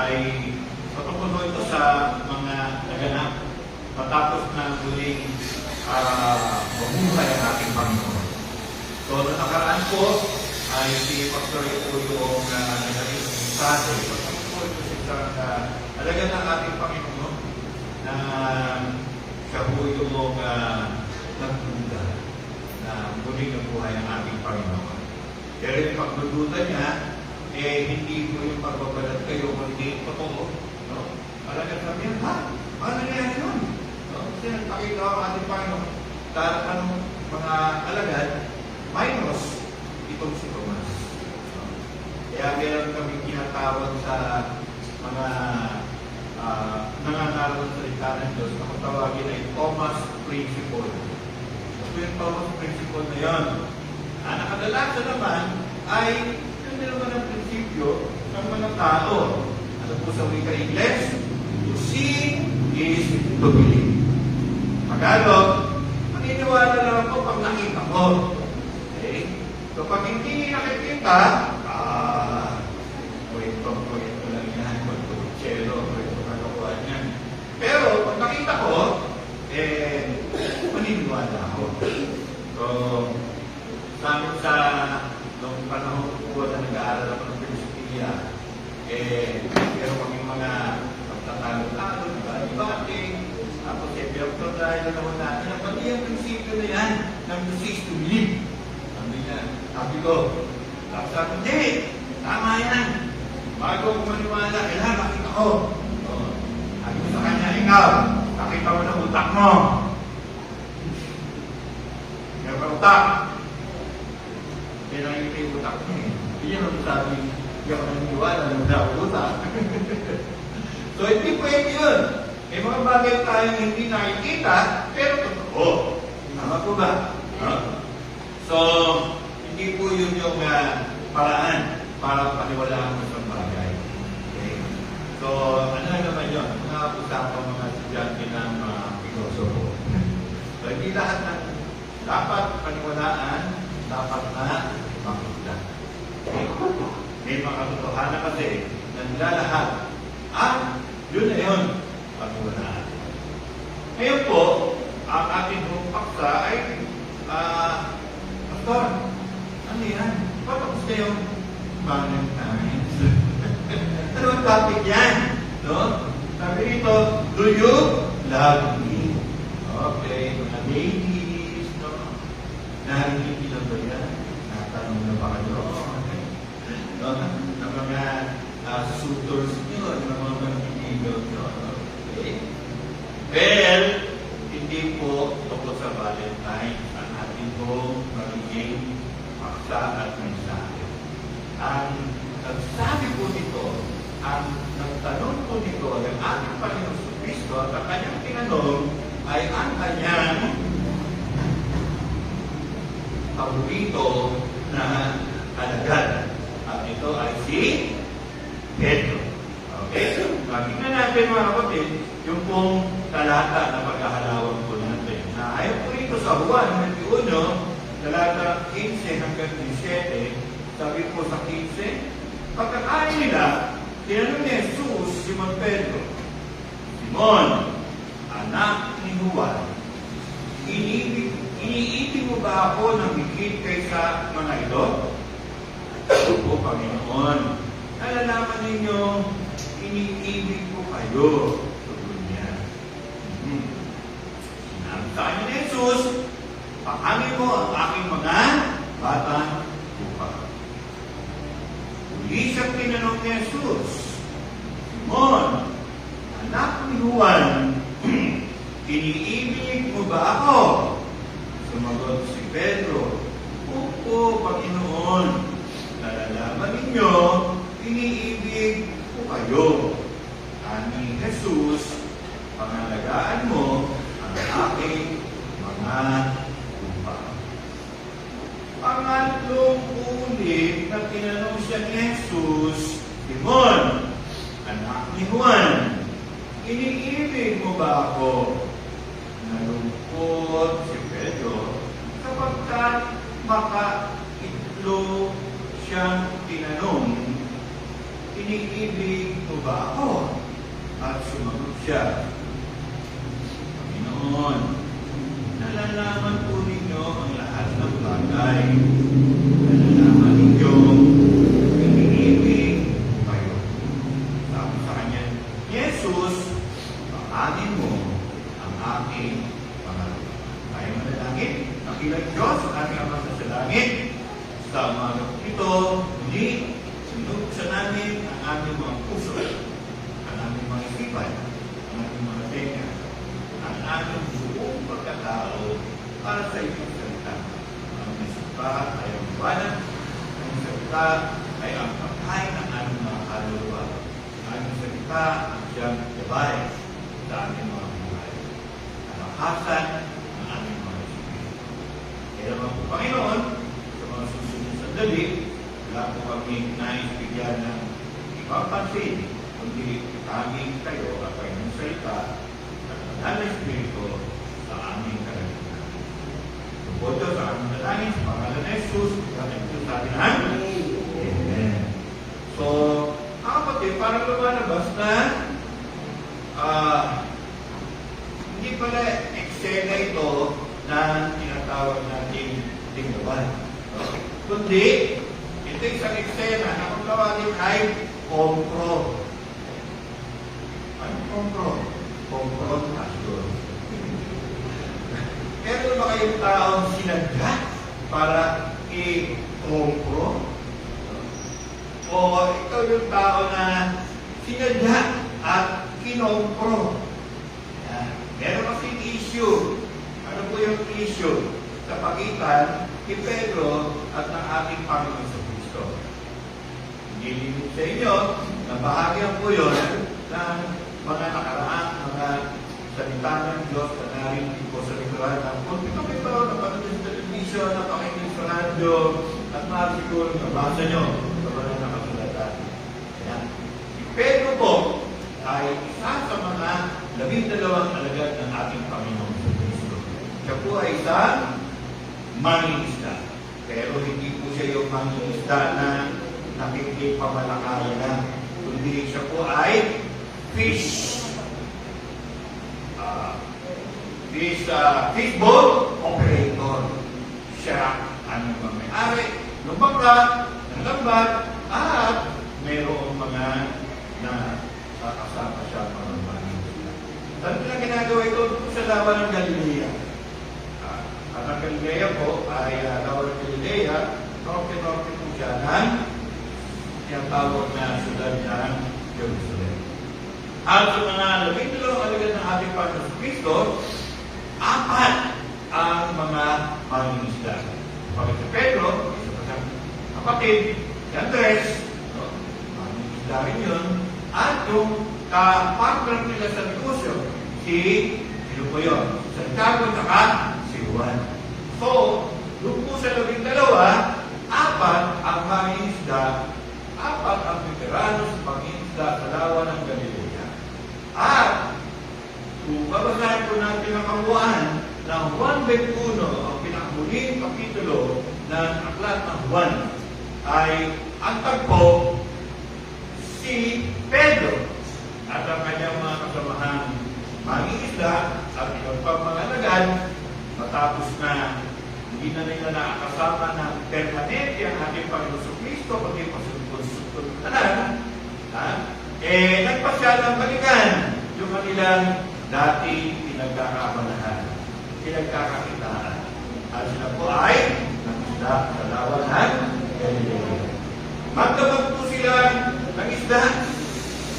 ay patungkol ito sa mga naganap matapos na muling mabuhay ang ating Panginoon. So, noong nakaraan po ay si Pastor ito yung nagaling mensahe. Patungkol po ito sa isang talaga ng ating Panginoon na siya po yung nagduda na muling nabuhay ang ating Panginoon. Pero yung pagdududa niya, hindi po yung pagbabalat kayo, hindi totoo. No? Talagang sabi niya, ha? Ano nangyari nun? No? Kasi nagpakita ang ating Panginoon. Dahil anong mga alagad, minus itong si Tomas. No? Kaya meron kami kinatawag sa mga nangangaroon sa salita ng Diyos na kung tawagin ay Thomas Principle. So yung Thomas Principle na yun. Ang nakadalasan naman ay yung naman ang prinsipyo ng mga tao. Ano po sa wika Ingles? To see is to believe. Tagalog, maniniwala lang ako pag nakita ko. Okay? So pag hindi nakikita, kwento lang yan, kwento kagawa niyan. Pero pag nakita ko, maniniwala ako. So, sabi sa noong panahon ko na nag-aaral ako ng Pilipinas, meron kaming mga pagtatalo-talo, debating, tapos pinagpapalala na naman natin na pati yung prinsipyo na yan ng disease to believe. Sabi ko, hindi, tama yan. Bago ko maniwala, kailangan makita ko. Sabi ko sa kanya, ikaw, nakita mo ng utak mo. Meron ka utak. Kaya nakikita yung utak niya eh. Hindi niya naman sabi, hindi ako naniniwala na utak. So, hindi pwede yun. May mga bagay tayong hindi nakikita, pero totoo. Tama po ba? So, hindi po yun yung paraan para paniwalaan mo sa bagay. Okay? So, ano na naman yun? Mga usapang mga estudyante ng pilosopo. So, hindi lahat ng dapat paniwalaan, dapat na makita. Okay? May mga katotohanan kasi na nilalahat. Yun na yun. Paniwalaan. Ngayon po, ang ating paksa ay Pastor, ano yan? Patapos na yung Valentine's. Ano ang topic yan? No? Sabi rito, do you love me? Okay, mga ladies, no? Narinig nila ba yan? Natanong na ba kayo? No? Ng mga suitors nyo, ng mga manipiligaw nyo. Okay? Well, hindi po tungkol sa Valentine. Ang ating po magiging paksa at mensahe. Ang nagsabi po nito, ang nagtanong po nito, ang ating Panginoon Kristo at ang kanyang tinanong ay ang kanyang paborito na alagad. At ito ay si Pedro. Okay? Makikita natin mga kapatid, yung pong talata na pagkahalawan po natin. Na ayaw po rito sa Juan 21, talata 15 hanggang 17, sabi po sa 15, pagkakain nila, tinanong ni Jesus, Simon Pedro, Simon, anak ni Juan, iniibig mo ba ako ng higit kaysa mga ito? Opo, Panginoon. Nalalaman ninyo, iniibig ko kayo. Sabi niya. Sinabi sa kanya ni Jesus, pakami mo ang aking mga batang lupa. Uli siyang tinanong ni Jesus, Simon, anak ni Juan, iniibig mo ba ako? Sumagot si Pedro, opo, Panginoon. Nalalaman ninyo, iniibig ko kayo. Ani Jesus, pangalagaan mo ang aking mga lupa. Pangatlong ulit na tinanong siya ni Jesus, Simon, anak ni Juan, iniibig mo ba ako? Nalungkot si Pedro sapagkat makaitlo siyang tinanong iniibig mo ba ako? At sumagot siya, Panginoon, nalalaman po ninyo ang lahat ng bagay. Nalalaman ninyo iniibig kayo. Sabi sa kanya, Jesus, paanin mo ang aking pangalan. Tayo manalangin, nakilang Diyos, aming Ama sa langit. Sa umaga ito, muli, sinubuksan namin ang aming mga puso, ang aming mga isipan, ang aming mga tenga, ang aming buong pagkatao para sa iyong salita. Ang salita ay ang buwanan, ang salita ay ang pagkain ng aming mga kaluluwa. Ang salita ang siyang gabay sa aming mga buhay. Ang lakasan ng aming mga isipan. Kaya naman po, Panginoon, sa mga susunod na sandali, wala po kami nais bigyan ng ibang pansin, kundi aming kayo at kanyang salita at ang Espiritu sa aming kalagayan. Tungkol sa aming nalangin, sa pangalan ng Jesus, at ito sa atin ang Amen. So, mga kapatid, parang lumalabas na hindi pala eksena ito na tinatawag natin tinggawan. Kundi, ito isang eksena na kung tawagin ay kompro. Ano kompro? Confrontation. Meron ba kayong taong sinadya para i-kompro? O ikaw yung tao na sinadya at kinompro? Meron kasing issue. Ano po yung issue? Sa pagitan ni Pedro at ng ating Panginoon sa Kristo. Hindi sa inyo, nabahagyan po yun ng mga nakaraang, mga salita ng Diyos na narinig ko sa likuran ng pulpito, napanood sa television, napakinggan sa radyo, at siguro nabasa nyo sa mga nakasulatan. Si Pedro po ay isa sa mga 12 alagad ng ating Panginoon sa Kristo. Siya po ay isang mangingisda. Pero hindi po siya yung mangingisda na nakikipamalakayan lang. Kundi siya po ay fish boat operator. Siya ang may-ari ng bangka, ng lambat, at mayroong mga na kasama siya mga mangingisda. Saan nila ginagawa ito? Sa lawa ng Galilea. At ang Galilea po ay lawa ng Galilea, norte-norte po siya ng tinatawag na siyudad ng Jerusalem. At sa mga 12 alagad ng ating Panginoon sa Kristo, 4 ang mga mangingisda. Pagkat si Pedro, isa pa siyang kapatid, si Andres, mangingisda rin yun, at yung kapartner nila sa negosyo, sino po yun? Santiago at si Juan. So, doon po sa 12, 4 ang mangingisda, 4 ang veterano sa pangingisda sa lawa ng Galilea. At kung babasahin po natin ang kabuuan ng Juan 21, ang pinakamuling kapitulo ng aklat ng Juan, ay ang tagpo si Pedro at ang kanyang mga kasamahang mangingisda at ilang pang mga alagad, matapos na hindi na nila nakakasama ng permanente ang ating Panginoon sa Kristo, pati pasunod-sunod nagpasya ng balikan yung kanilang dati pinagkakaabalahan, pinagkakakitaan. At sila po ay nangisda sa lawa ng Galilea. Magdamag po sila ng isda.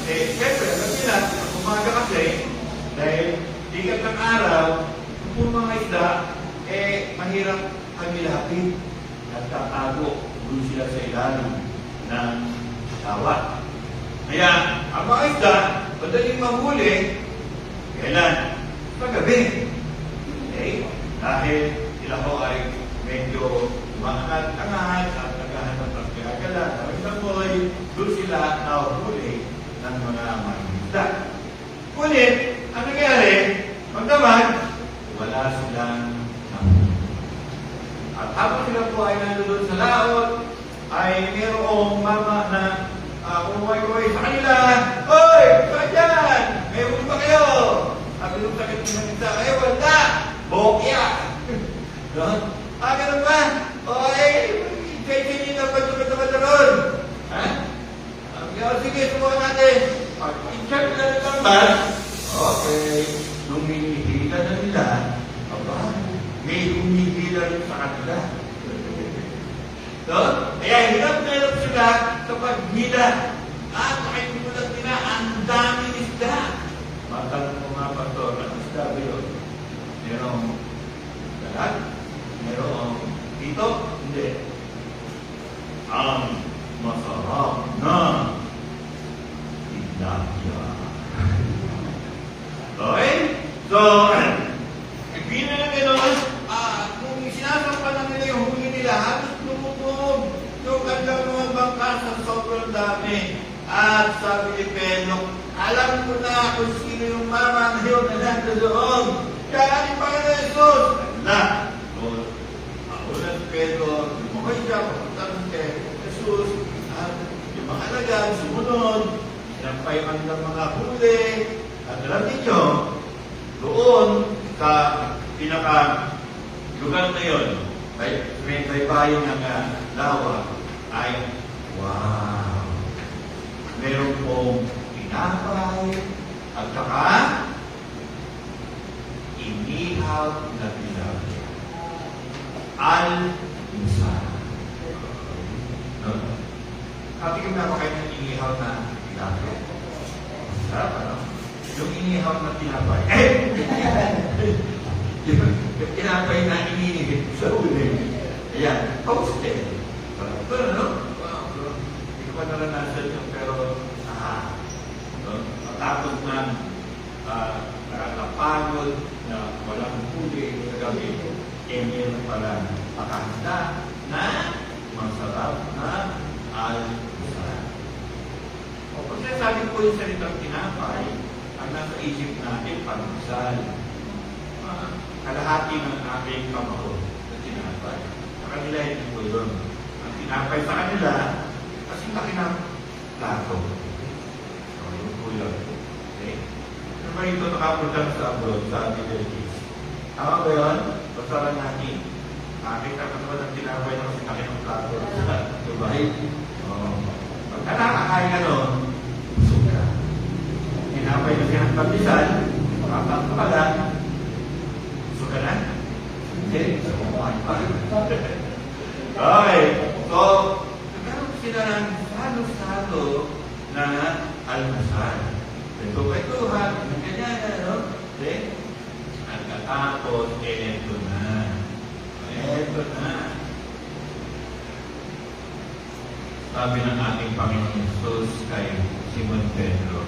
Siyempre, alam nila, ang umaga kasi, dahil dikat ng araw, kung mga isda, mahirap kamilapit. Nagtatago doon sila sa ilalim ng lawa. Kaya, ang mga isda, madaling mahuli, kailan? Paggabi. Dahil sila ko ay medyo umaangat-angat at naghahanap ng pinagala. Dahil sa mo'y doon sila nahuli ng mga mangingisda. Ngunit, ang nangyari, magdamag, wala silang nahuli. At habang sila po ay nandun sa laot, ay mayroong mama na kumaway-kumaway sa kanila. Hoy! Saan dyan? May huli ba kayo? Sabi nung sakit ng isa, eh, wala! Bokya! No? Ganun ba? Okay, kayo na ba ron? Ha? Sige, subukan natin. Pag-check na rin lang ba? Okay. Nung hinihila na nila, aba, may humihila rin sa kanila. No? Kaya hirap na hirap sila sa paghila. At nakikimulat nila, ang daming isda. Matanong mo nga, Pastor, ang isda ba yun? Merong dalag? Merong dito? Hindi. Ang masarap na tilapia. Okay? So, ibig na gano'n, kung sinasampan na nila yung huli nila, halos lumubog yung kanilang mga bangka sa sobrang dami. At sabi ni Pedro, alam ko na kung sino yung mama ngayon na nandun doon. Kaya ni Panginoon Jesus, na, ako na si Pedro, lumakay siya, papunta kay Jesus, at yung mga alagad, sumunod, sinampay ang mga huli, at alam ninyo, doon sa pinaka-lugar na yun, may bayan ng lawa, ay, wow! Meron pong tinapay, at saka, inihaw na tilapia. Al-Musa. No? Kapag yung napakain ng inihaw na tilapia, sarap, ano? Yung inihaw na tinapay. Yung tinapay na inihigit sa ulit. Ayan, toasted. Pero ano? Hindi ko pa naranasan yung pero, no? Matapos ng nakakapagod na walang huli sa gabi, meron pala makahanda na masarap na al-Musa. O kasi sabi ko yung salitang tinapay, ang nasa isip natin, pandesal. Kalahati ng ating kamao na tinapay. Sa kanila, hindi po yun. Ang tinapay sa kanila, kasi laki ng plato. So, yun po yun. Okay? Ano ba ito nakapunta sa abroad, sa ating Delgis? Tama ba yun? Basta lang natin. Nakita ka naman ng tinapay na kasi laki ng plato. Diba? Pagka nakakain ka nun, busog ka. Tinapay na siya ng pandesal, makapag ka lang, busog ka na? Hindi, gusto mo kumain pa. Okay, so, nagkaroon sila ng salo-salo na almusal. Ito-ituhan, ganyan, ano? Okay? At katapos, eto na. Eto na. Sabi ng ating Panginoon Jesus kay Simon Pedro,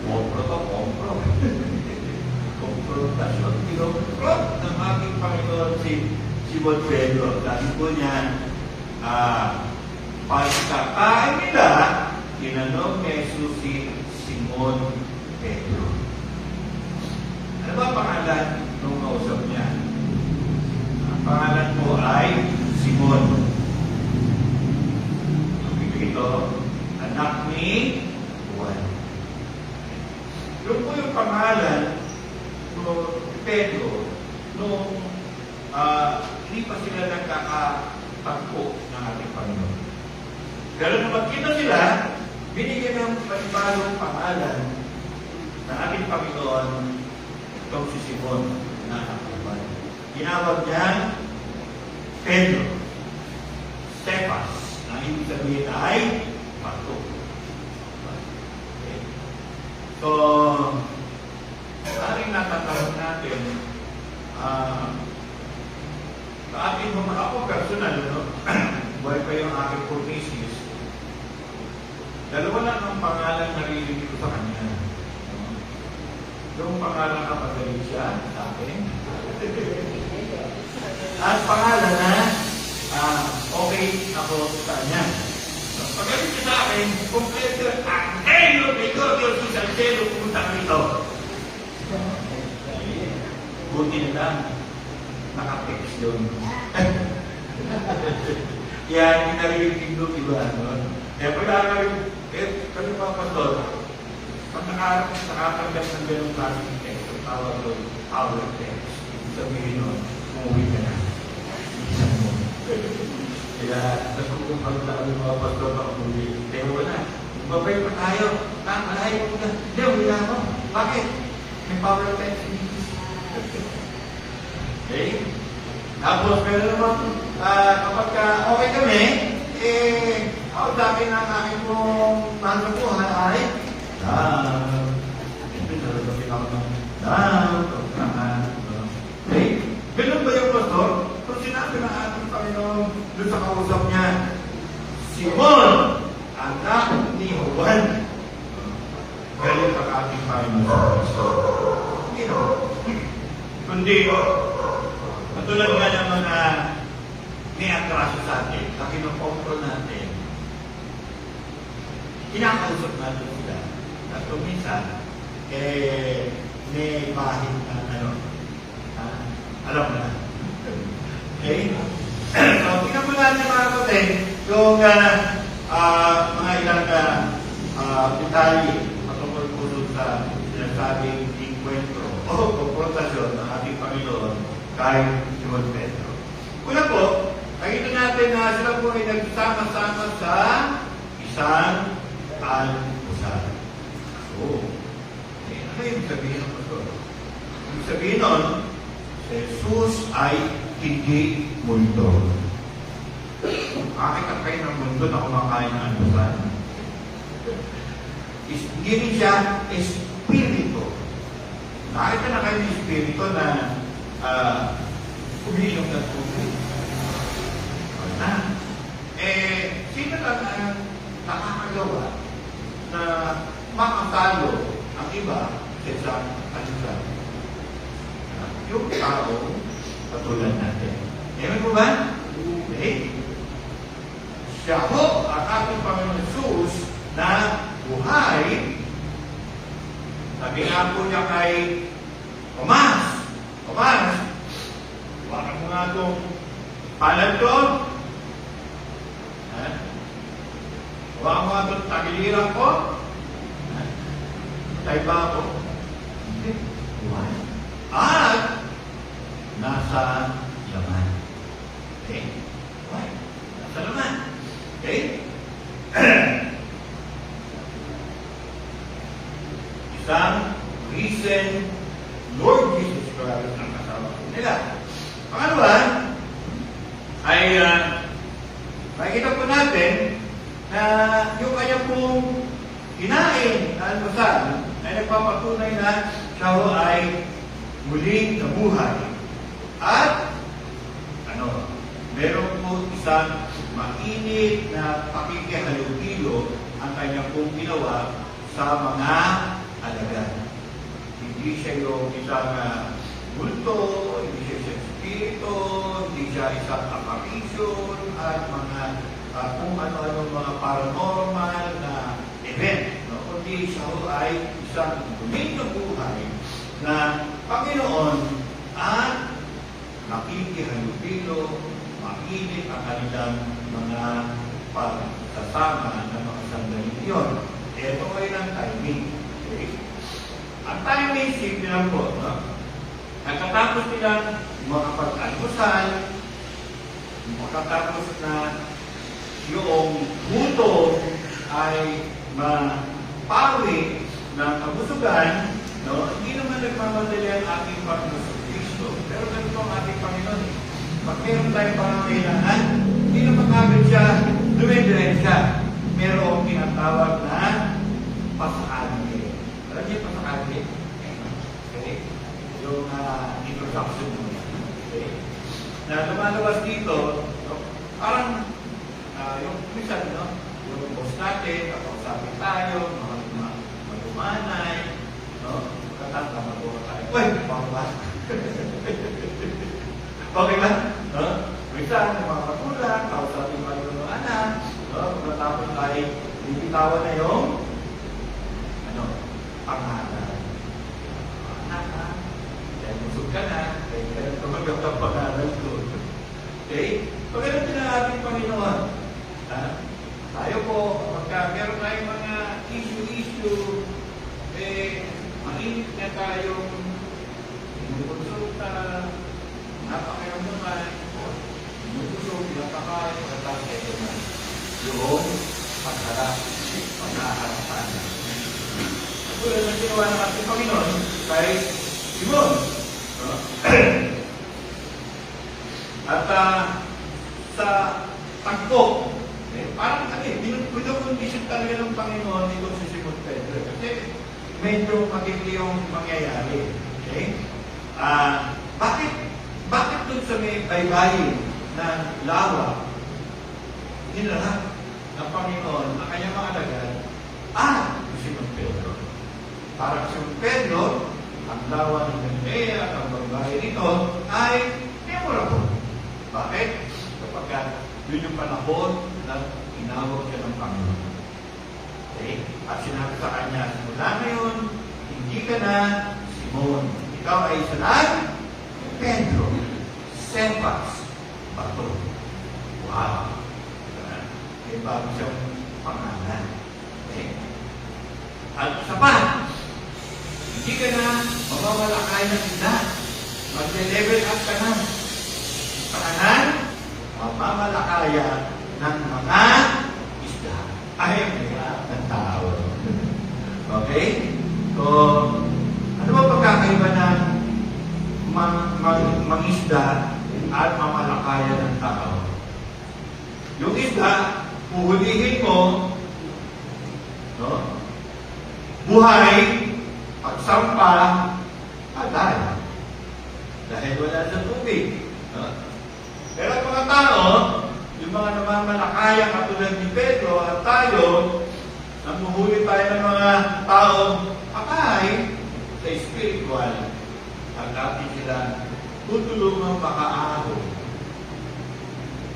kompro to, kompro. Komprontasyon, kinomprot ng ating Panginoon si Simon Pedro. Sabi po niya, pagkakain nila, tinanong ni Jesus si Simon Pedro. Ano ba pangalan nung kausap niya? Ang pangalan po ay Simon. Ito, anak ni Juan. Yun po yung pangalan ni Pedro nung hindi pa sila nagkakatagpo ng ating Panginoon. Pero nung magkita sila, binigyan ng panibagong pangalan ng ating Panginoon itong si Simon na anak. Tinawag niya Pedro, Cephas, na ibig sabihin ay pato. Okay. So, maaaring natatanong natin, sa ating mga ako personal, no? Buhay pa yung aking purposes, dalawa lang ang pangalan na narinig ko sa kanya. Yung pangalan na magaling siya sa akin. At pangalan na okay ako sa kanya. Pagaling siya sa akin, kompleto ang Angelo Gregorio Susalcelo pumunta rito. Buti na lang, nakatext yun. Yan, inarinig ko, iba, no? Kaya pag nakakarinig, kami mga pastor, pag nakakaragdag ng ganong klaseng text, ang tawag doon, power text. Ibig sabihin nun, umuwi ka na. Isan mo. Kaya, nagkukumpag na kami mga pastor na umuwi. Kaya wala. Magbabay pa tayo. Malayo mo na. Hindi, wala mo. Bakit? May power text. Okay? Tapos, pero naman, kapag okay kami, ako sabi ng aking pong mahal na buhay ay, okay? Ganun ba yung pastor? Kung sinabi ng ating Panginoon doon sa kausap niya, Simon, anak ni Juan. Galing ang ating Panginoon. Hindi no? Kundi, katulad nga ng mga may atraso sa atin, na kinukontrol natin, kinakausap natin sila. At kung minsan, may bahid na alam mo na. Okay? So, tingnan mo natin mga kapatid, yung mga ilang detalye patungkol po sa sinasabing enkwentro o konfrontasyon ng ating Panginoon kay Simon Pedro. Una po, nakita natin na sila po ay nagsama-sama sa isang almusal. So, ano yung sabihin ng pastor? Yung sabihin nun, Jesus ay hindi mundo. Bakit ang kayo ng mundo na kumakain ng almusal? Hindi rin siya espiritu. Nakita na kayo ng espiritu na umiinom ng tubig. Wala. Sino lang ang nakakagawa na makatalo ang iba sa isang almusal? Yung tao katulad natin. Ewan mo ba? Okay. Siya ho, ang ating Panginoon Jesus na buhay. Sabi nga po niya kay Tomas, huwakan mo nga itong palad ko. Huwakan mo nga itong tagiliran ko. Tayo ba ako? Hindi. Buhay. At nasa laman. Okay? Buhay. Nasa laman. Okay? Isang recent Lord Jesus Christ ang kasama nila. Pangalawa, ay makikita po natin na yung kanya pong kinain na almusal ay nagpapatunay na siya ay muling nabuhay. At meron po isang mainit na pakikihalubilo ang kanya pong ginawa sa mga alagad. Hindi siya yung isang multo, hindi siya isang espiritu, hindi siya isang apparition, at mga kung ano-ano mga paranormal na event. No? Kundi siya ay isang muling na buhay na Panginoon at nakikihalubilo, mainit ang kanilang mga pagsasama ng mga sandali iyon. Ito ay ng timing. Okay? Ang timing, simple lang po. No? Nagkatapos nilang makapag-almusal, makatapos na yung gutom ay mapawi ng kabusugan, no? Hindi naman nagmamadali ang ating Panginoon Kristo. Pero ganito ang ating Panginoon. Pag meron tayong pangangailangan, hindi naman agad siya dumidiretsa. Merong tinatawag na pasakali. Alam niyo pasakali? Okay? Yung introduction mo. Okay? Na lumalabas dito, no? Parang yung minsan, no? Yung boss natin, kapausapin tayo, mga malumanay, no? Katang magawa tayo. Uy! Baka ba? Okay ba? No? Minsan, yung mga magulang, kausapin pa yung mga anak, no? Pagkatapos tayo, bibitawan na yung pangalan. Anak ha? Kaya busog ka na, kaya tumagap ang pangalan ko. Okay? Pagkatapos na ating Panginoon, kay Simon. No? At sa tagpo, parang pinag-condition talaga ng Panginoon ito si Simon Pedro. Kasi medyo magiging yung mangyayari. Okay? Bakit dun sa may baybayin ng lawa, hinarap ng Panginoon ang kanyang mga alagad, si Simon Pedro. Para si Simon Pedro, ang lawa ng Galilea at ang baybayin nito ay memorable. Bakit? Kapag yun yung panahon na tinawag siya ng Panginoon. Okay? At sinabi sa kanya, mula ngayon, hindi ka na Simon. Ikaw ay isa lang Pedro. Cephas. Bato. Wow. May bago siyang pangalan. Okay? At isa pa, hindi ka na mamamalakay ng isda. Mag-level up ka na. Paanan? Mamamalakaya ng mga isda. Ay, ng tao. Okay? So, ano ba pagkakaiba ng mangisda at mamalakaya ng tao? Yung isda, puhulihin mo, no? Buhay, pagsampa, patay. Dahil wala sa tubig. No? Pero ang mga tao, yung mga namamalakaya katulad ni Pedro at tayo, namuhuli tayo ng mga taong patay sa spiritual, ang ating sila tutulungan makaahon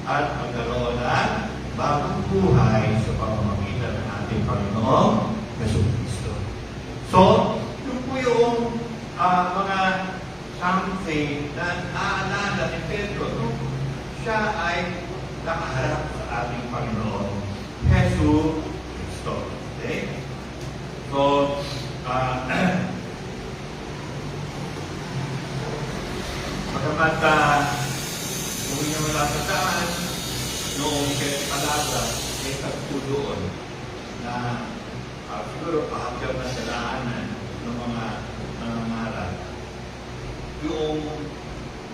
at magkaroon ng bagong buhay sa pamamagitan ng ating Panginoong Jesucristo. So, yun po yung mga something na naalala ni Pedro nung siya ay nakaharap sa ating Panginoon Jesucristo. Okay? So, pagkamat kung hindi mo natataan noong kaya palabra ay tagpo doon na siguro pahagyan na sa daanan ng mga nangangarap yung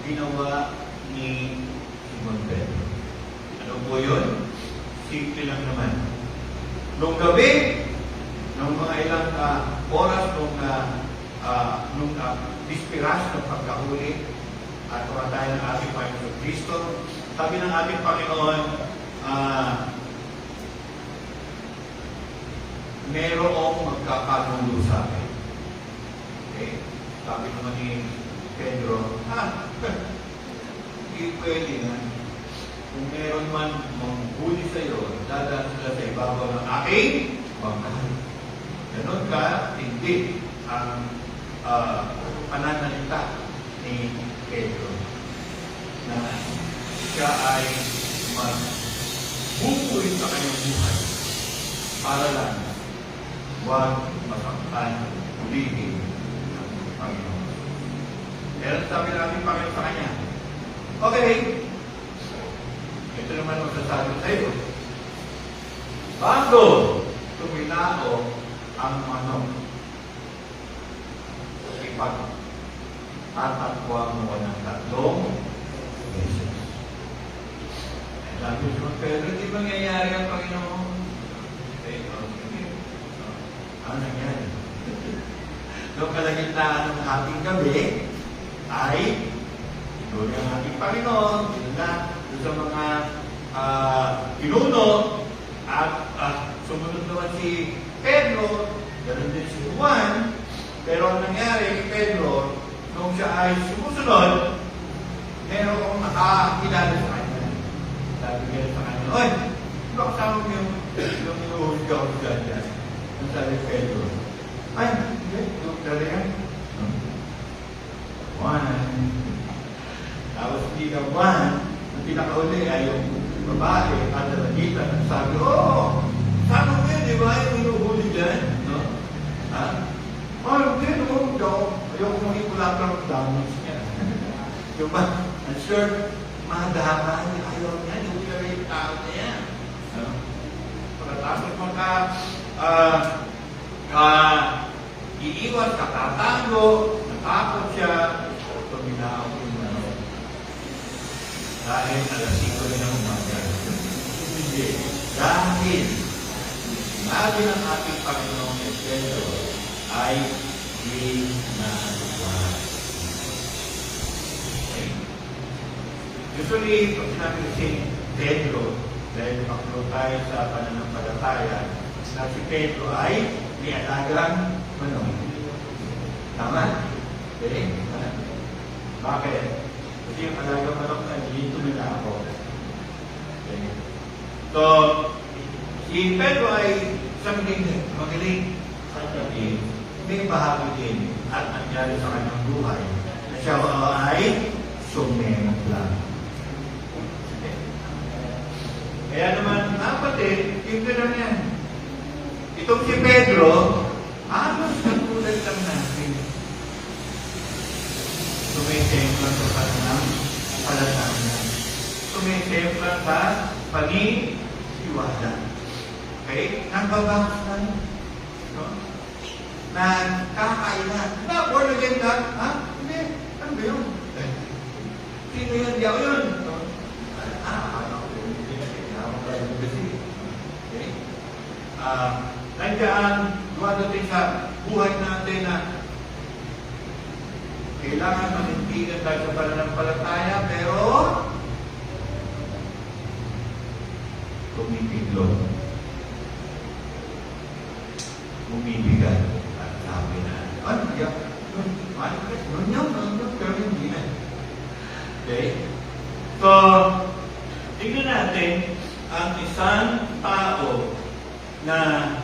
ginawa ni Simon Pedro. Ano po yun? Simple lang naman. Nung gabi, nung mga ilang oras nung dispiras ng pagkahuli at tumatay ng ating Panginoon Kristo, sabi ng ating Panginoon, merong magkakagulo sa akin. Okay? Sabi naman ni Pedro, hindi pwede na. Kung meron man manghuli sa iyo, dadaan sila sa ibabaw ng aking bangkay. Ganon ka, hindi ang pananalita ni Pedro na siya ay magbubuhay sa kanyang buhay para lang huwag masaktan ulitin ng Panginoon. Pero sabi natin Panginoon sa kanya, okay, ito naman magsasabi sa iyo. Bago tumilao ang manok, tatakwa mo ng 3 beses. Sabi ko, pero hindi mangyayari ang Panginoon. Ano nangyari? Noong kalagitnaan ng ating gabi, ay doon ang ating Panginoon, doon sa mga pinuno, at sumunod naman si Pedro, ganoon din si Juan, pero ang nangyari kay Pedro, nung siya ay sumusunod, meron akong nakakilala sa kanya. Sabi niya sa kanya, oy, di ba kasama mo yung inuhuli ka ako dyan? Ang sabi Pedro, ay, hindi, yung talaga. Juan. Tapos hindi ka Juan, ang pinakauli ay yung babae, at nalagitan, at sabi, sama mo yun, di ba? Yung inuhuli dyan, no? Hindi, no? Ayoko mong ipulapang damage niya. Diba? I'm sure, madama niya, ayaw niya, hindi ko yung tao na yan. Pagkatapos iiwas, katatago, Hindi. Dahil sinabi ng ating Panginoong Pedro ay ginagawa. Okay? Usually, pag sinabi si Pedro, dahil maklo tayo sa pananampalataya, na si Pedro ay may alagang manong. Tama? Okay? Bakit? Kasi yung alagang manok na dito nila ako. Okay? So, si Pedro ay isang magaling sa tabi. May bahagi din at nangyari sa kanyang buhay na siya ay sumenat lang. Kaya naman, kapatid, yung ganun yan. Itong si Pedro, halos katulad lang natin. Sumisemplan sa pananampalataya. Sumisemplan sa paniniwala. Okay? Nagbabakas tayo. No? Nagkakailan. Na, born again ka? Ha? Hindi. Ano ba yun? Sino yun? Di ako yun. Akala ko yun. Okay? Nandiyan, dumadating sa buhay natin na kailangan manindigan tayo sa pananampalataya, pero tumipidlo. Bumibigat at sabi na, ano yan? Pero hindi na. Okay? So, tignan natin ang isang tao na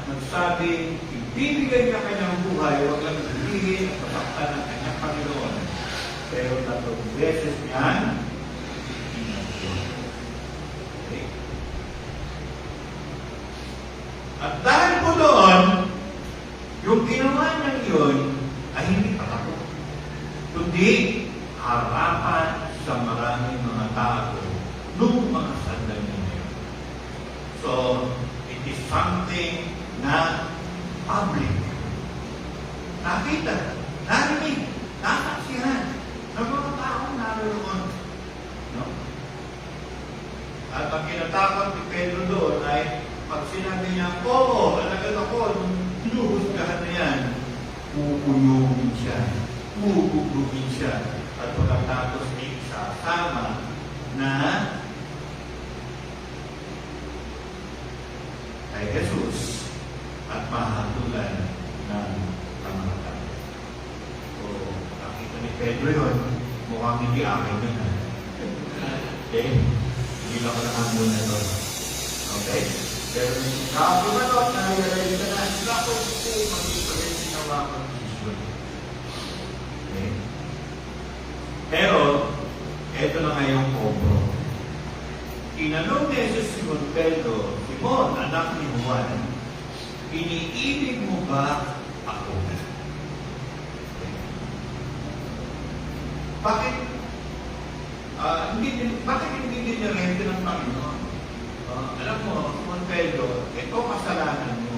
nagsabi, ibibigay niya kanyang buhay, huwag lang sabihin at masaktan ng kanyang Panginoon. Pero 3 beses niyan, okay? At dahil po doon, yung ginawa niya yun ay hindi patakot, kundi harapan sa maraming mga tao noong mga sandali niya. So, it is something na public. Nakita, narinig, nasaksihan ng mga taong naroon. No? At ang kinatakot ni Pedro doon ay pag sinabi niya, oo, alagad ako, nung hinuhusgahan na yan, pupuyugin siya, pupupugin siya, at pagkatapos ay isasama na kay Jesus at mahatulan ng pangalaman. So, nakita ni Pedro yun, mukhang hindi akin yun. Okay? Hindi lang ako nakamuna ito. Okay? Pero sabi mo ito, nai-realize ka na, sila ko ito, mag-ipagay sinawa ko ng Jesus. Okay? Pero, ito na ngayong obro. Tinanong ni Jesus Simon Pedro, Simon, anak ni Juan, iniibig mo ba ako? Okay. Bakit hindi din niya rente ng Panginoon? Alam mo, Simon Pedro, ito kasalanan mo.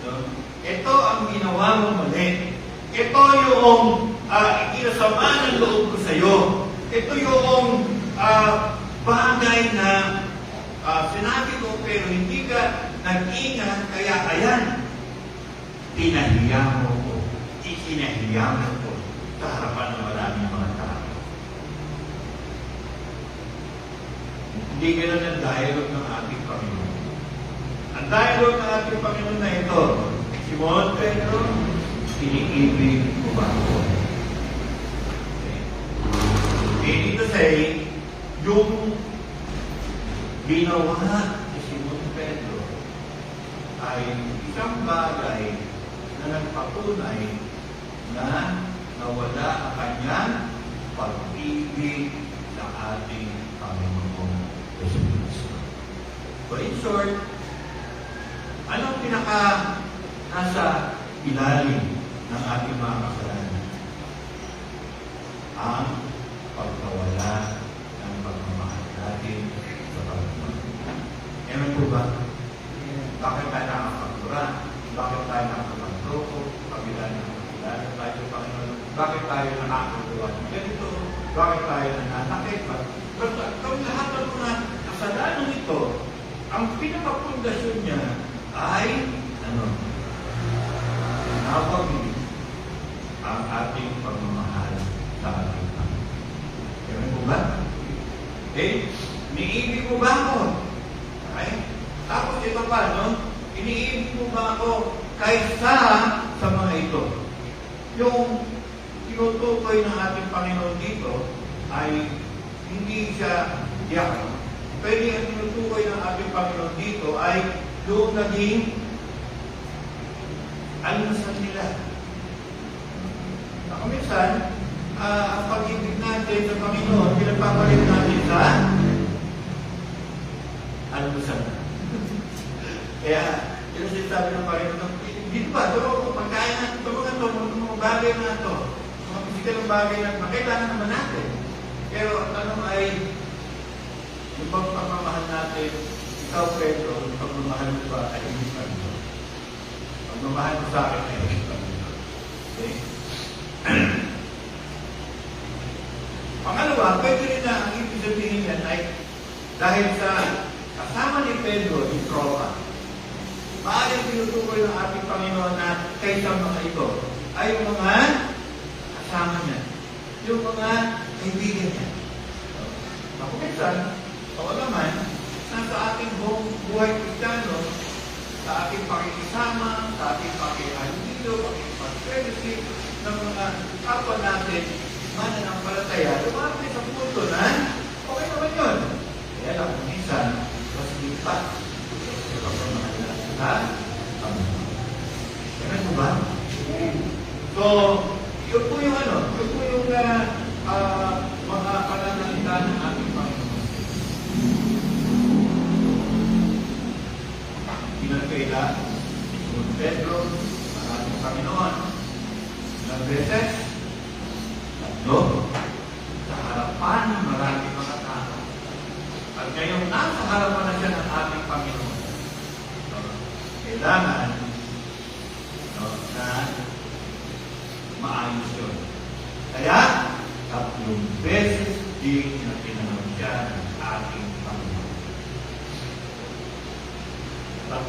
So, ito ang ginawa mo mali. Ito yung ikinasama ng loob ko sa iyo. Ito yung bagay na sinabi ko pero hindi ka nag-ingat, kaya ayan, pinahiya mo ko, ikinahiya mo ko sa harapan ng maraming mga tao. Hindi ganun ang dialogue ng ating Panginoon. Ang dialogue ng ating Panginoon na ito, Simon Pedro, iniibig mo ba ako? Okay. Meaning to say, yung ginawa ni Simon Pedro ay isang bagay na nagpatunay na nawala ang kanyang pag-ibig sa ating Panginoong Jesus. So in short, anong nasa ilalim ng ating mga kasalanan? Ang pagkawala ng pagmamahal natin sa Panginoon. Ewan po ba? Bakit tayo nakakapagtura? Bakit tayo nakakapagtoko? Kabila ng kakilala tayo sa Panginoon? Bakit tayo nakakagawa ng ganito? Bakit tayo nananakit? Basta, kung lahat ng mga kasalanan ito ang pinakapundasyon niya ay, napagili ang ating pagmamahal sa ating Panginoon. Kaya mo ba? Okay? Iniibig mo ba ako? Okay? Tapos ito pa, no? Iniibig mo ba ako kaysa sa mga ito? Yung tinutukoy ng ating Panginoon dito ay hindi siya diyan. Pwede ang tinutukoy ng ating Panginoon dito ay yung naging almusal nila. Ako minsan, ang pag-ibig natin sa Panginoon, pinagpapalit natin sa almusal. Kaya, yun ang sinasabi ng Panginoon, dito ba, ito, pagkain natin, ito mga bagay na ito, mga physical ng bagay na ito, kailangan naman natin. Pero ang tanong ay, yung pagmamahal natin, ikaw, Pedro, yung pagmamahal mo ba ay hindi Panginoon? Pagmamahal mo sa akin ay hindi Panginoon. Okay? Pangalawa, pwede rin na ang ibig sabihin yan ay dahil sa kasama ni Pedro, yung tropa, maaaring tinutukoy ng ating Panginoon na kaysa mga ito ay yung mga kasama niya, yung mga kaibigan niya. Ako minsan, oo naman, nasa ating buhay Kristiyano, sa ating pakikisama, sa ating pakihalilo, pakikipag-fellowship ng mga kapwa natin, mananampalataya, lumapit sa punto na okay naman yun. Kaya lang, minsan, mas lipat. Sa pagmamahal natin, ha? Ganun mo ba? So, yun po yung yun po yung mga pananalita ng ating Panginoon. Pinagkaila, Simon Pedro, ang ating Panginoon. Ilang beses, sa harapan ng maraming mga tao. At ngayon, nasa harapan na siya ng ating Panginoon. Kailangan na maayos yun. Kaya, 3 beses din na tinanong siya ng ating Panginoon.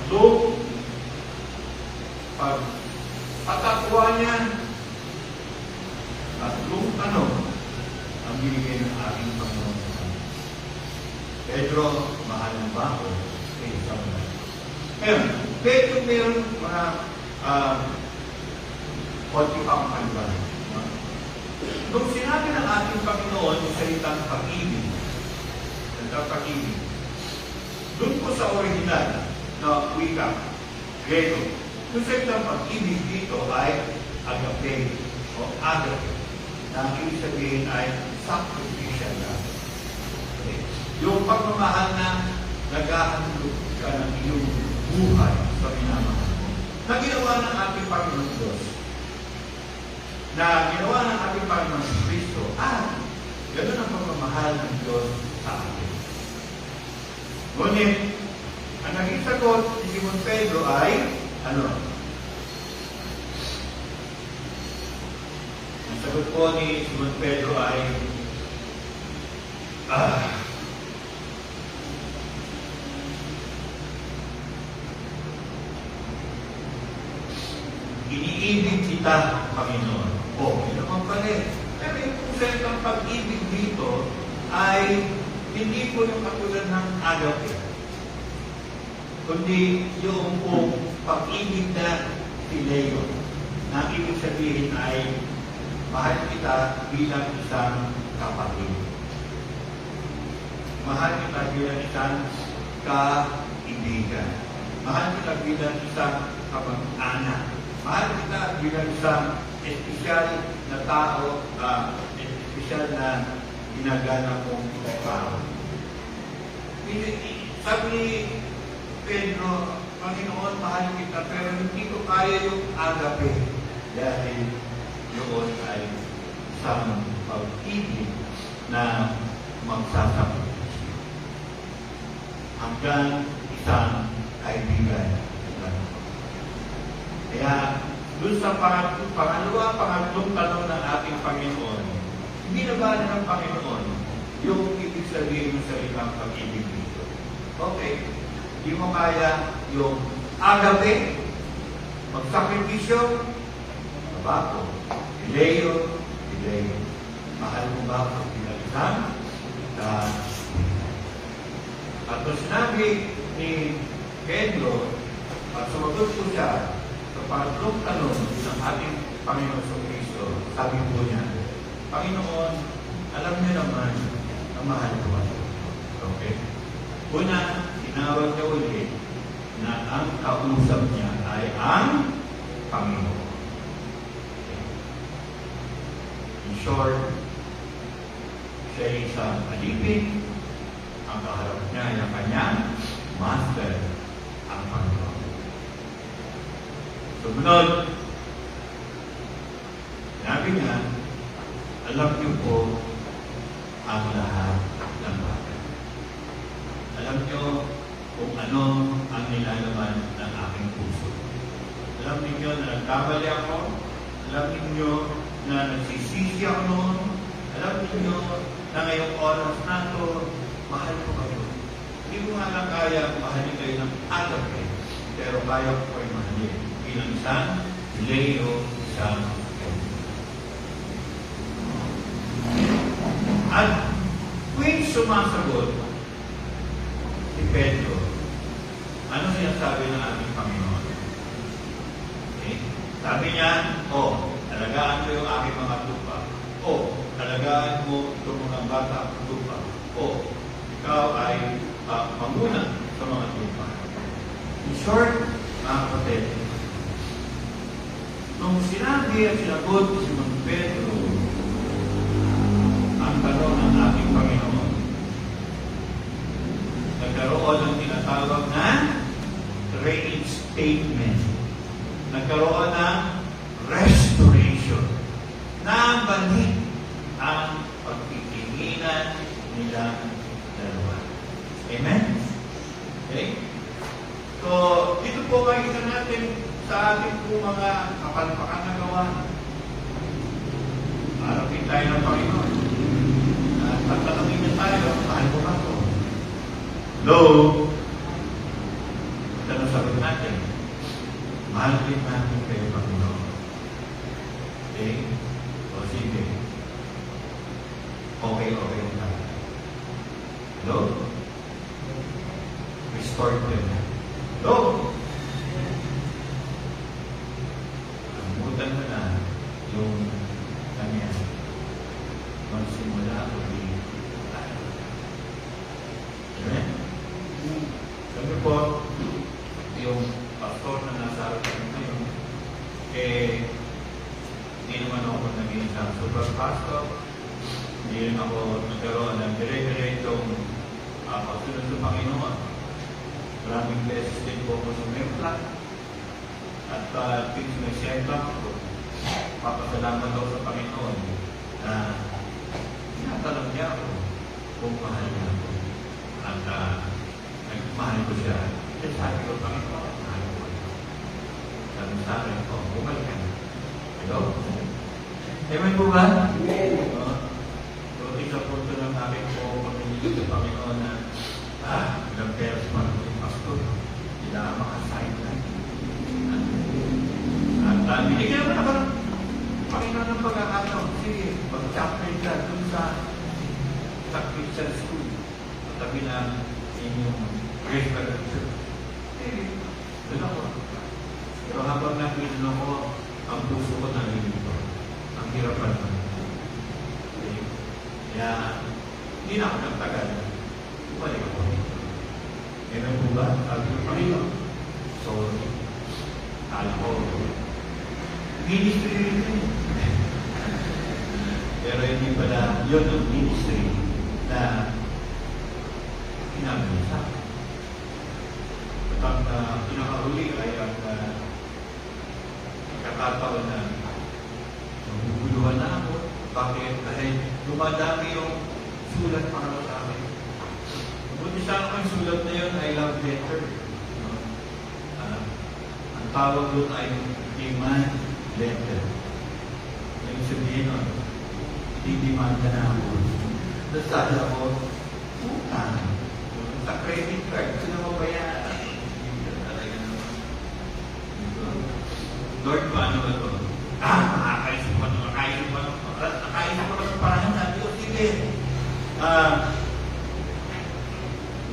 3, pagpatakwa niya, 3 tanong ang binigay ng ating Panginoon. Pedro, mahal mo ba ako? Kaysa mo. Ngayon, Pedro meron mga konti pang kalban. Nung sinabi ng ating Panginoon yung salitang pag-ibig, doon po sa original na wika, Grego, yung salitang pag-ibig dito ay agape o agape. Na ang ibig sabihin ay sacrificial love. Okay. Yung pagmamahal na nag-ahandog ka ng iyong buhay sa minamahal mo. Na ginawa ng ating Panginoon Diyos. Na ginawa ng ating Panginoon Kristo. Ganun ang pagmamahal ng Diyos sa atin. Ngunit, ang naging sagot ni Simon Pedro ay, ang sagot po ni Simon Pedro ay, iniibig kita, Panginoon. Yun naman pala. Pero yung konseptong pag-ibig dito ay hindi po yung katulad ng agape, kundi yung pag-ibig na phileo, na ibig sabihin ay mahal kita bilang isang kapatid. Mahal kita bilang isang kaibigan. Mahal kita bilang isang kapag-anak. Mahal kita bilang isang espesyal na tao, espesyal na ginagana mong tao. Sabi ni Pedro, Panginoon, mahal kita, pero hindi ko kaya yung agape dahil yun ay isang pag-ibig na magsasama hanggang isang kaibigan. Kaya, dun sa pangatlong tanong ng ating Panginoon, hindi na ba ng Panginoon yung ibig sabihin ng salitang pag-ibig dito? Okay. Hindi mo kaya yung agape, magsakripisyo, bago. Ileo. Mahal mo ba ang pinalitan? At kung sinabi ni Pedro, at sumagot ko siya sa pangatlong tanong ng ating Panginoon sa Kristo, sabi po niya, Panginoon, alam niyo naman na mahal ko ba? Okay? Una, tinawag niya ulit na ang kausap niya ay ang Panginoon. In short, siya ay isang alipin, ang kaharap niya ay ang kanyang master, ang Panginoon. Sumunod, sinabi niya, alam niyo po ang lahat ng bagay. Alam niyo kung ano ang nilalaman ng aking puso. Alam niyo na nagkamali ako. Alam niyo na nagsisisi ako noon. Alam niyo na ngayong oras na ito, mahal ko kayo. Hindi ko nga lang kaya mahalin kayo ng agape, pero kaya ko kayo mahalin bilang isang Leo, isang at tuwing sumasagot si Pedro, ano sinasabi ng ating Panginoon? Okay? Sabi niya, alagaan mo yung aking mga tupa. Alagaan mo itong mga bata ang tupa. Ikaw ay mamuna sa mga tupa. In short, mga kapatid, nung sinabi at sinagot si Mang Pedro ang tanong ng ating Panginoon, nagkaroon ng tinatawag na reinstatement. Nagkaroon ng restoration. Nabalik ang pagtitinginan nilang dalawa. Amen? Okay? So, dito po makikita natin sa ating po mga kapalpakan na gawa. Harapin tayo ng Panginoon. At tatanungin niya tayo, mahal ko ba ito? Hello? Ito na sagot natin. Mahal din natin kayo, Panginoon. Okay? O sige. Okay na tayo. Hello? Restore them. Hello? Namutan mo na yung kanya. Magsimula ulit tayo. Amen? Sabi po, yung pastor na nasa harapan ngayon, hindi naman ako naging isang super pastor. Hindi rin ako nagkaroon ng dire-diretong pagsunod sa Panginoon. Maraming beses din po ako sumempla. At nag-siyempre ako, papasalamat ako sa Panginoon na tinatanong niya ako kung mahal niya ako. At nagmahal ko siya. At sabi ko, Panginoon, mahal ko. Sabi sa akin, bumalik ka na. Hello? Amen po ba? Amen. So, isa po ito ng aking po pamilya sa Panginoon na ilang peros man ang pastor. Hindi na makasign na. At binigyan mo na ba ng Panginoon ng pagkakataon? Sige, mag-chapter ka dun sa Christian school. At tabi na inyong Grace Fellowship. Doon ako. Pero habang nakita ko, ang puso ko nalilito. Ang hirapan ko. Okay? Kaya, hindi na ako nagtagal. Bumalik ako. Ganun po ba? Sabi ko, Panginoon. Sorry. Alam ko. Ministry rin. Pero hindi pala yun ang ministry na pinamili sa akin. At ang pinakahuli ay ang pagkakataon na naguguluhan na ako. Bakit? Dahil dumadami yung sulat para sa akin. Buti sana ang sulat na yun ay love letter. Ang tawag doon ay demand letter. Yung sabihin nun, didimanda na ako. Nasala ako, utang. Sa credit card, sino mo bayaran? Lord, paano ba ito? Nakakaisip ko ng parang sabi ko, sige.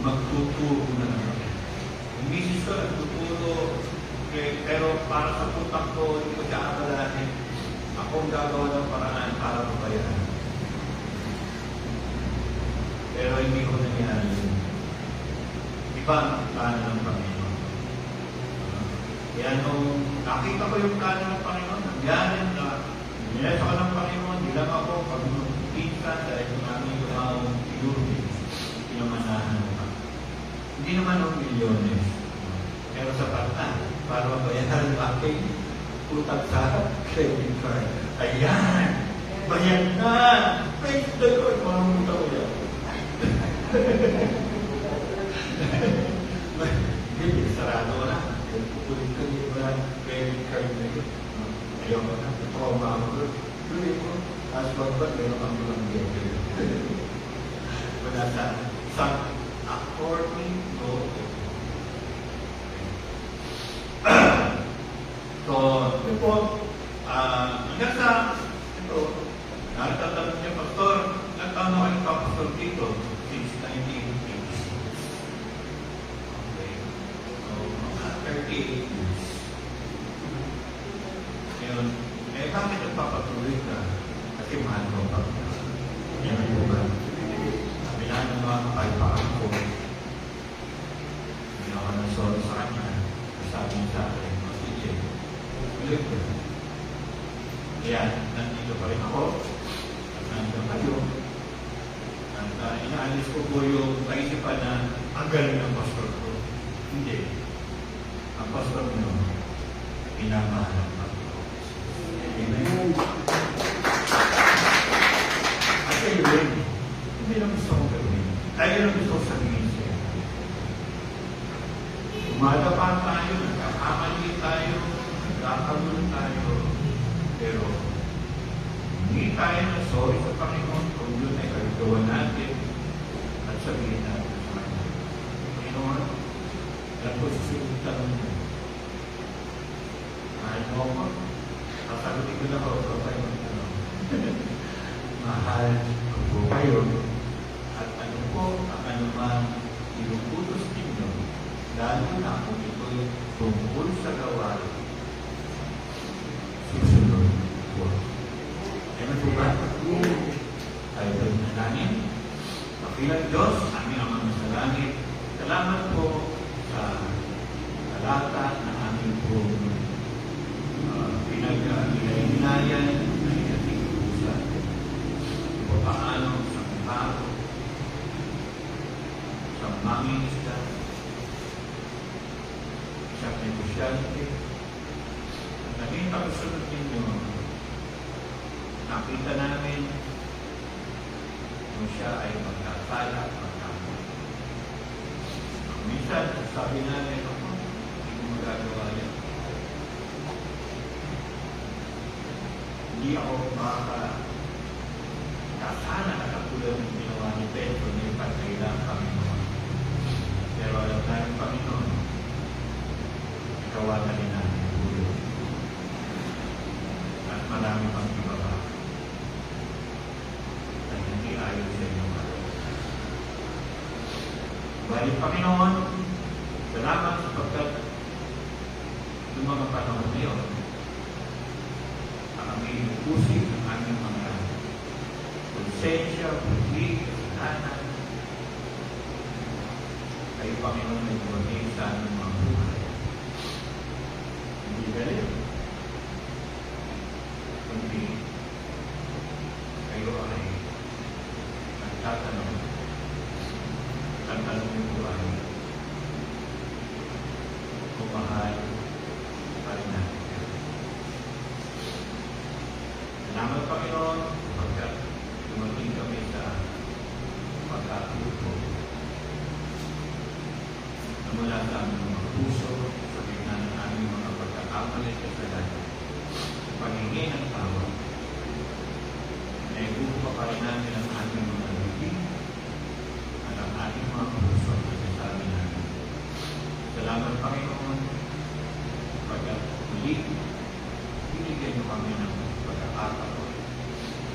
Magtuturo na naman. Yung misis ko, nagtuturo. Pero para sa putak ko, hindi ko siya akalahin. Ako ang gagawa ng paraan para mabayaran. Pero hindi ko nangyari yun. Iba ang plano ng Panginoon. Kaya nung nakita ko yung plano ng Panginoon, nangyari na nilesa ko ng Panginoon, hindi lang ako, kami magpipinsan dahil yung aming lumawang siguro pinamanahan mo. Hindi naman ng milyones. Pero sapat na para mabayaran ang aking utang sa credit card. Ayan! Bayad na! Praise the Lord! Mga utang ko yan. Hindi, sarado ko na. Pupulit ko yung mga credit card na yun. Ayaw ko na. Trauma ako. Tuloy ko. Aswag ba? Meron kang mga gete. Wala sa according to so, ito po, hanggang sa ito, natatanong niya, Pastor, nagtaon ako yung Pastor dito since 1986. Okay. So, mga 38 years. Ngayon, bakit nagpapatuloy ka? Kasi mahal ko pa. Yan ang iba. Sabi na ng mga kapalpakan ko, hindi ako nasoro sa kanya. Sabi niya sa akin, ulit ko. Kaya, nandito pa rin ako. At nandito kayo. At inaalis ko po yung kaisipan na ang galing ng pastor ko. Hindi. Ang pastor nyo, pinamahal ang pastor. Amen. At kayo rin, hindi lang gusto ko gawin. Tayo lang gusto ko sabihin siya. Umadapa tayo, nagkakamali tayo, nagkakamali tayo, pero hindi tayo na sorry sa Panginoon kung yun ay kagagawa natin at sabihin natin sa Kanya. Panginoon, yan po susunod mo. Mahal mo ako. Kasagutin ko na ako sa Panginoon. Mahal ko po kayo at ano po ang anumang inuputos ninyo, lalo na kung ito'y tungkol sa gawain. Susunod po. Amen po ba? Tayo po na namin. Pakilang Diyos, aming amang sa langit. Salamat po sa talata na aming po pinag-ilayan na inating usan. O paano sa pahalo, sa mangingisda, sa negosyante, at naging pagkasunod ninyo, nakita namin kung siya ay magkasala at magkamali. Minsan, sabi namin, ako, hindi ko magagawa yan. Hindi ako makakasana na katulad ng ginawa ni Pedro na ipagkailang Panginoon. Pero alam na yung Panginoon, ikaw na rin namin ang ulo. At marami pang iba pa na hindi ayon sa inyong araw. Balik Panginoon, salamat sapagkat yung mga panahon na yun, ang aming pusik ng aming mga konsensya, pagkik, kasalanan, ay Panginoon ay dumating sa aming mga buhay. Hindi galing. Kundi kayo ay nagtatanong. Ang tanong ko ay kung mahal pa rin natin. Salamat Panginoon pagkat dumating kami sa pagkatuto na mula sa aming mga puso sa gitna ng aming mga pagkakamali at kasalanan. Paghingi ng tawag na ibubuka pa rin namin ang aming mga bibig at ang ating mga puso at kasasabi namin. Salamat Panginoon pagkat muli kami ng pagkakataon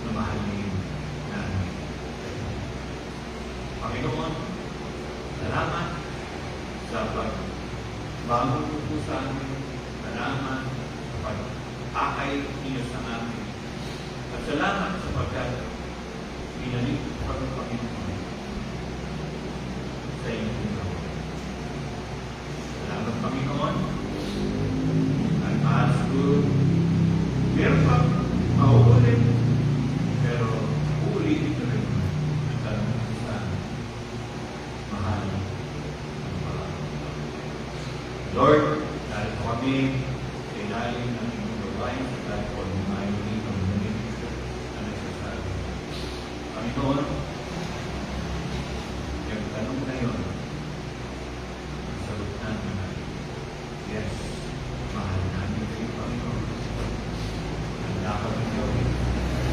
na mahalin namin. Panginoon, salamat sa pagbago po sa amin. Salamat sa pag-akay niyo sa amin. At salamat sapagkat pinalik ko kami, Panginoon, sa inyong gawin. Salamat, Panginoon. At mahal siguro, meron pang mauulit, pero uulitin ko rin ang tanong sa mahal ng Panginoon. Lord, dahil po kami sa ilalim ng inyong gawain, dahil po ang mga hindi ng munisip na nagsasabi. Panginoon, yung tanong na yun, ang sagot namin ay, yes, mahal namin kayo, Panginoon. Handa kami gawin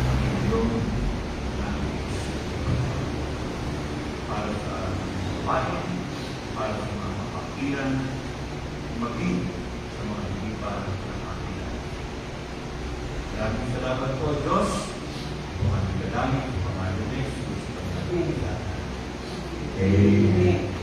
ang inyong nais para sa bayan, para sa mga kapakiran, maging sa mga hindi pa nakakilala. Maraming salamat po, Diyos. Kung ang dalangin, pangalan ni Jesus, pagdating. Amen.